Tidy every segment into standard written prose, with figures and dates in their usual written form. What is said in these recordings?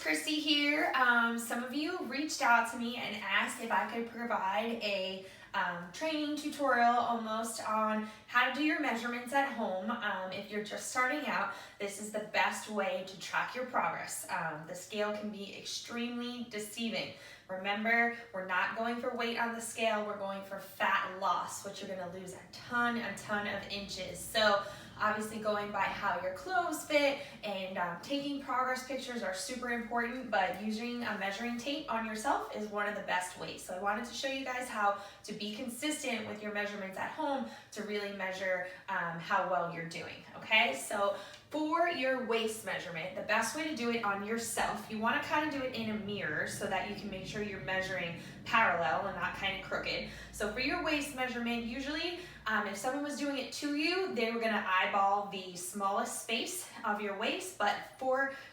Christy here. Some of you reached out to me and asked if I could provide a training tutorial almost on how to do your measurements at home. If you're just starting out, this is the best way to track your progress. The scale can be extremely deceiving. Remember, we're not going for weight on the scale, we're going for fat loss, which you're gonna lose a ton of inches. So obviously going by how your clothes fit and taking progress pictures are super important, but using a measuring tape on yourself is one of the best ways. So I wanted to show you guys how to be consistent with your measurements at home to really measure how well you're doing, okay? So for your waist measurement, the best way to do it on yourself, you want to kind of do it in a mirror so that you can make sure you're measuring parallel and not kind of crooked. So for your waist measurement, usually if someone was doing it to you, they were going to eyeball the smallest space of your waist, but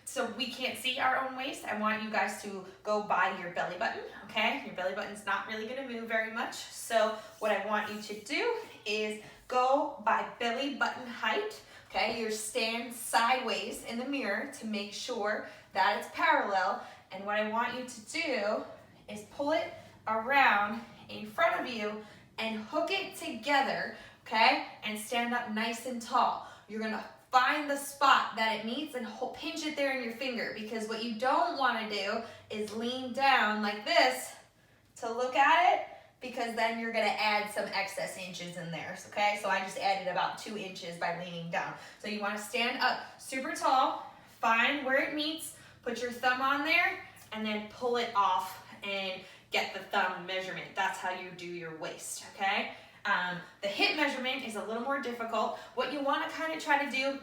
so we can't see our own waist, I want you guys to go by your belly button, okay? Your belly button's not really going to move very much, so what I want you to do is go by belly button height. Okay, you stand sideways in the mirror to make sure that it's parallel. And what I want you to do is pull it around in front of you and hook it together, okay? And stand up nice and tall. You're gonna find the spot that it meets and pinch it there in your finger, because what you don't wanna do is lean down like this to look at it, because then you're gonna add some excess inches in there, okay? So I just added about 2 inches by leaning down. So you wanna stand up super tall, find where it meets, put your thumb on there, and then pull it off and get the thumb measurement. That's how you do your waist, okay? The hip measurement is a little more difficult. What you wanna kind of try to do,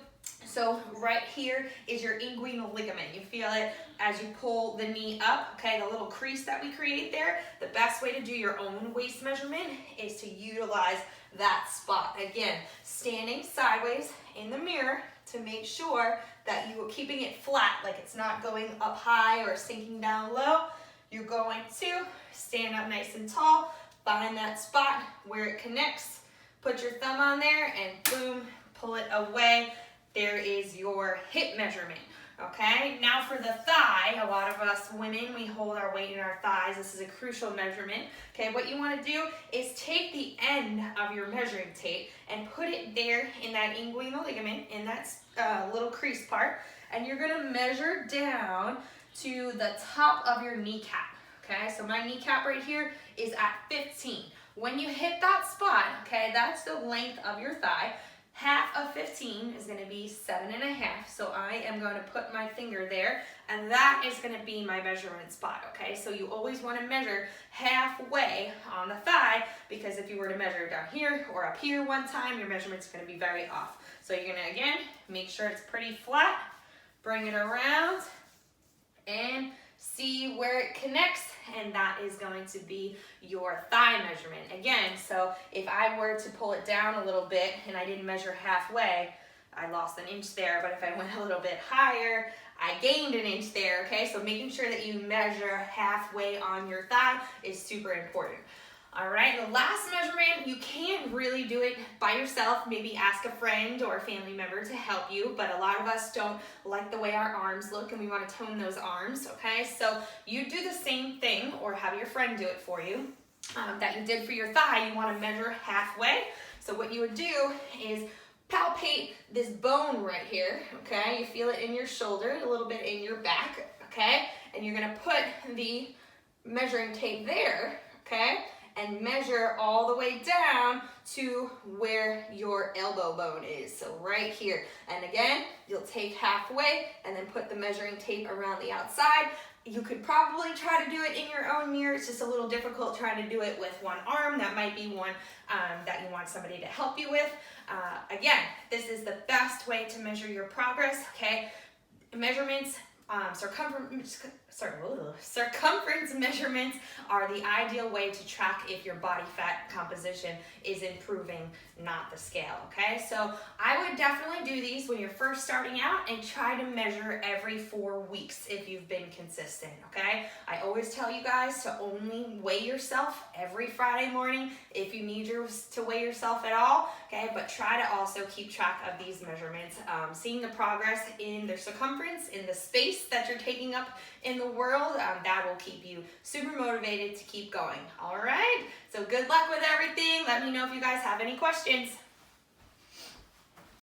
so right here is your inguinal ligament. You feel it as you pull the knee up, okay, the little crease that we create there. The best way to do your own waist measurement is to utilize that spot. Again, standing sideways in the mirror to make sure that you are keeping it flat, like it's not going up high or sinking down low. You're going to stand up nice and tall, find that spot where it connects, put your thumb on there, and boom, pull it away. There is your hip measurement, okay? Now for the thigh, a lot of us women, we hold our weight in our thighs. This is a crucial measurement, okay? What you wanna do is take the end of your measuring tape and put it there in that inguinal ligament, in that little crease part, and you're gonna measure down to the top of your kneecap, okay? So my kneecap right here is at 15. When you hit that spot, okay, that's the length of your thigh. Half of 15 is going to be 7.5, so I am going to put my finger there, and that is going to be my measurement spot, okay? So you always want to measure halfway on the thigh, because if you were to measure down here or up here one time, your measurement's going to be very off. So you're going to, again, make sure it's pretty flat, bring it around, and see where it connects, and that is going to be your thigh measurement. Again, so if I were to pull it down a little bit and I didn't measure halfway, I lost an inch there, but if I went a little bit higher, I gained an inch there, okay? So making sure that you measure halfway on your thigh is super important. All right, the last measurement, you can't really do it by yourself. Maybe ask a friend or a family member to help you, but a lot of us don't like the way our arms look and we want to tone those arms, okay? So you do the same thing, or have your friend do it for you, that you did for your thigh. You want to measure halfway. So what you would do is palpate this bone right here, okay? You feel it in your shoulder, a little bit in your back, okay? And you're gonna put the measuring tape there, okay? And measure all the way down to where your elbow bone is, so right here. And again, you'll take halfway and then put the measuring tape around the outside. You could probably try to do it in your own mirror. It's just a little difficult trying to do it with one arm. That might be one that you want somebody to help you with. Again, this is the best way to measure your progress, okay? Measurements, circumference measurements are the ideal way to track if your body fat composition is improving, not the scale, okay? So I would definitely do these when you're first starting out and try to measure every 4 weeks if you've been consistent, okay? I always tell you guys to only weigh yourself every Friday morning if you need to weigh yourself at all, okay? But try to also keep track of these measurements, seeing the progress in the circumference, in the space space that you're taking up in the world, that will keep you super motivated to keep going. All right, so good luck with everything. Let me know if you guys have any questions.